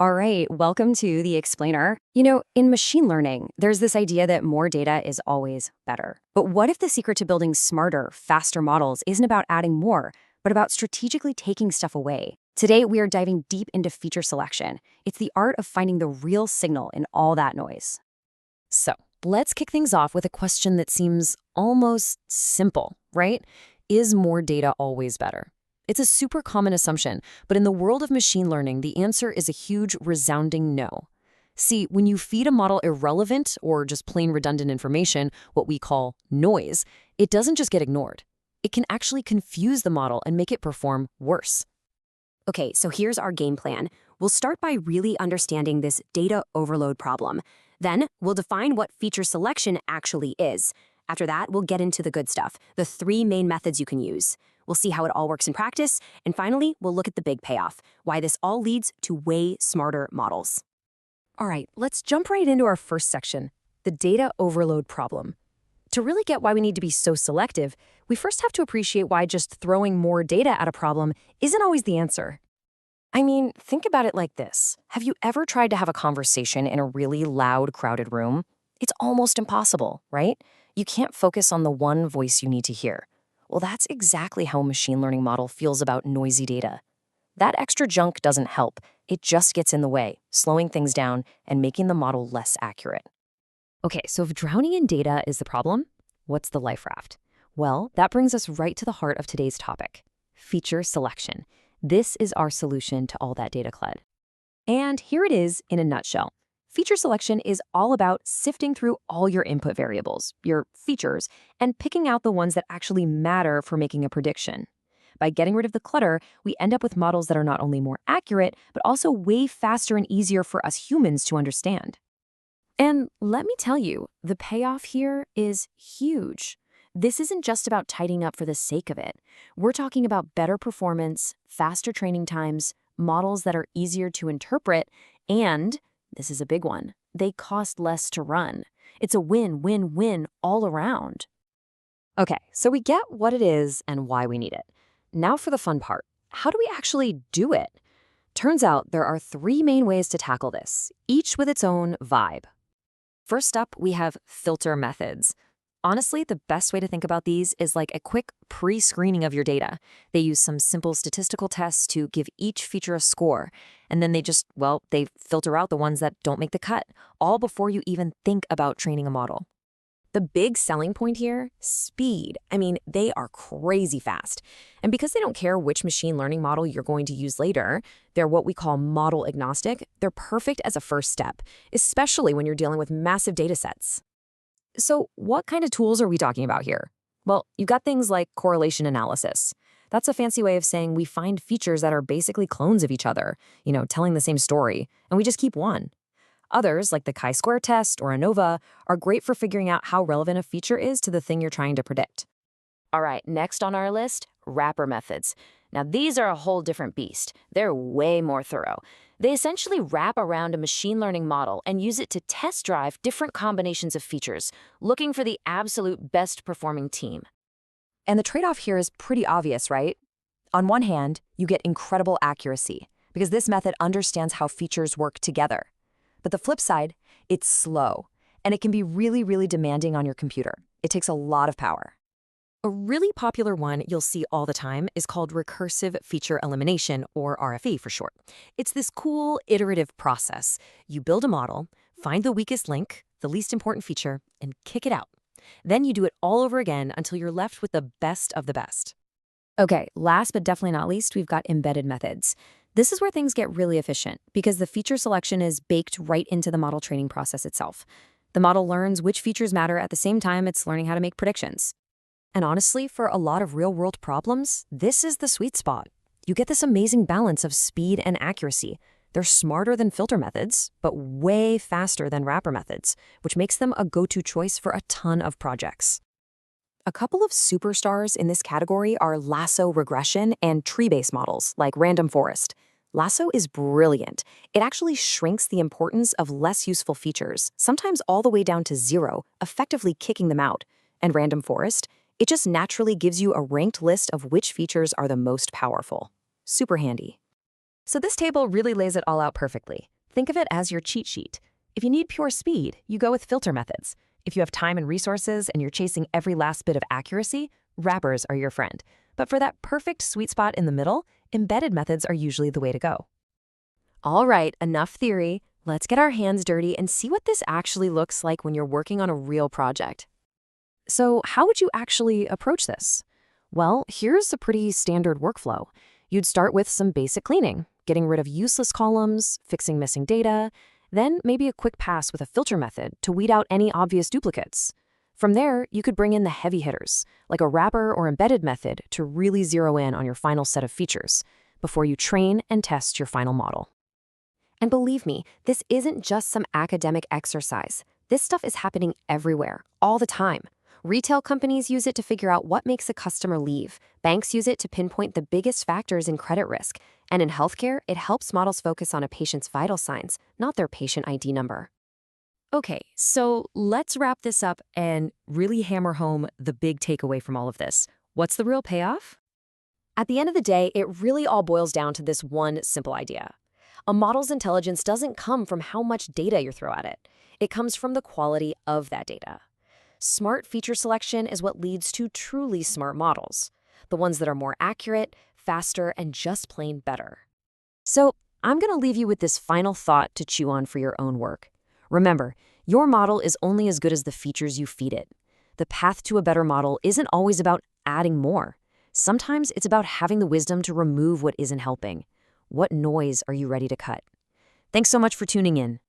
All right, welcome to the explainer. In machine learning, there's this idea that more data is always better. But what if the secret to building smarter, faster models isn't about adding more, but about strategically taking stuff away? Today, we are diving deep into feature selection. It's the art of finding the real signal in all that noise. So, let's kick things off with a question that seems almost simple, right? Is more data always better? It's a super common assumption, but in the world of machine learning, the answer is a huge, resounding no. See, when you feed a model irrelevant or just plain redundant information, what we call noise, it doesn't just get ignored. It can actually confuse the model and make it perform worse. Okay, so here's our game plan. We'll start by really understanding this data overload problem. Then, we'll define what feature selection actually is. After that, we'll get into the good stuff, the three main methods you can use. We'll see how it all works in practice, and finally, we'll look at the big payoff, why this all leads to way smarter models. All right, let's jump right into our first section, the data overload problem. To really get why we need to be so selective, we first have to appreciate why just throwing more data at a problem isn't always the answer. I mean, think about it like this. Have you ever tried to have a conversation in a really loud, crowded room? It's almost impossible, right? You can't focus on the one voice you need to hear. Well, that's exactly how a machine learning model feels about noisy data. That extra junk doesn't help. It just gets in the way, slowing things down and making the model less accurate. Okay, so if drowning in data is the problem, what's the life raft? Well, that brings us right to the heart of today's topic, feature selection. This is our solution to all that data clutter. And here it is in a nutshell. Feature selection is all about sifting through all your input variables, your features, and picking out the ones that actually matter for making a prediction. By getting rid of the clutter, we end up with models that are not only more accurate, but also way faster and easier for us humans to understand. And let me tell you, the payoff here is huge. This isn't just about tidying up for the sake of it. We're talking about better performance, faster training times, models that are easier to interpret, and, this is a big one, they cost less to run. It's a win-win-win all around. Okay, so we get what it is and why we need it. Now for the fun part. How do we actually do it? Turns out there are three main ways to tackle this, each with its own vibe. First up, we have filter methods. Honestly, the best way to think about these is like a quick pre-screening of your data. They use some simple statistical tests to give each feature a score, and then they filter out the ones that don't make the cut, all before you even think about training a model. The big selling point here, speed. I mean, they are crazy fast. And because they don't care which machine learning model you're going to use later, they're what we call model agnostic. They're perfect as a first step, especially when you're dealing with massive data sets. So what kind of tools are we talking about here? Well, you've got things like correlation analysis. That's a fancy way of saying we find features that are basically clones of each other, telling the same story, and we just keep one. Others, like the chi-square test or ANOVA, are great for figuring out how relevant a feature is to the thing you're trying to predict. All right, next on our list, wrapper methods. Now, these are a whole different beast. They're way more thorough. They essentially wrap around a machine learning model and use it to test drive different combinations of features, looking for the absolute best performing team. And the trade-off here is pretty obvious, right? On one hand, you get incredible accuracy, because this method understands how features work together. But the flip side, it's slow, and it can be really, really demanding on your computer. It takes a lot of power. A really popular one you'll see all the time is called recursive feature elimination, or RFE for short. It's this cool, iterative process. You build a model, find the weakest link, the least important feature, and kick it out. Then you do it all over again until you're left with the best of the best. Okay, last but definitely not least, we've got embedded methods. This is where things get really efficient because the feature selection is baked right into the model training process itself. The model learns which features matter at the same time it's learning how to make predictions. And honestly, for a lot of real-world problems, this is the sweet spot. You get this amazing balance of speed and accuracy. They're smarter than filter methods, but way faster than wrapper methods, which makes them a go-to choice for a ton of projects. A couple of superstars in this category are Lasso regression and tree-based models like random forest. Lasso is brilliant. It actually shrinks the importance of less useful features, sometimes all the way down to zero, effectively kicking them out. And random forest, it just naturally gives you a ranked list of which features are the most powerful. Super handy. So this table really lays it all out perfectly. Think of it as your cheat sheet. If you need pure speed, you go with filter methods. If you have time and resources and you're chasing every last bit of accuracy, wrappers are your friend. But for that perfect sweet spot in the middle, embedded methods are usually the way to go. All right, enough theory. Let's get our hands dirty and see what this actually looks like when you're working on a real project. So how would you actually approach this? Well, here's a pretty standard workflow. You'd start with some basic cleaning, getting rid of useless columns, fixing missing data, then maybe a quick pass with a filter method to weed out any obvious duplicates. From there, you could bring in the heavy hitters, like a wrapper or embedded method to really zero in on your final set of features before you train and test your final model. And believe me, this isn't just some academic exercise. This stuff is happening everywhere, all the time. Retail companies use it to figure out what makes a customer leave. Banks use it to pinpoint the biggest factors in credit risk. And in healthcare, it helps models focus on a patient's vital signs, not their patient ID number. Okay, so let's wrap this up and really hammer home the big takeaway from all of this. What's the real payoff? At the end of the day, it really all boils down to this one simple idea. A model's intelligence doesn't come from how much data you throw at it. It comes from the quality of that data. Smart feature selection is what leads to truly smart models, the ones that are more accurate, faster, and just plain better. So I'm going to leave you with this final thought to chew on for your own work. Remember, your model is only as good as the features you feed it. The path to a better model isn't always about adding more. Sometimes it's about having the wisdom to remove what isn't helping. What noise are you ready to cut? Thanks so much for tuning in.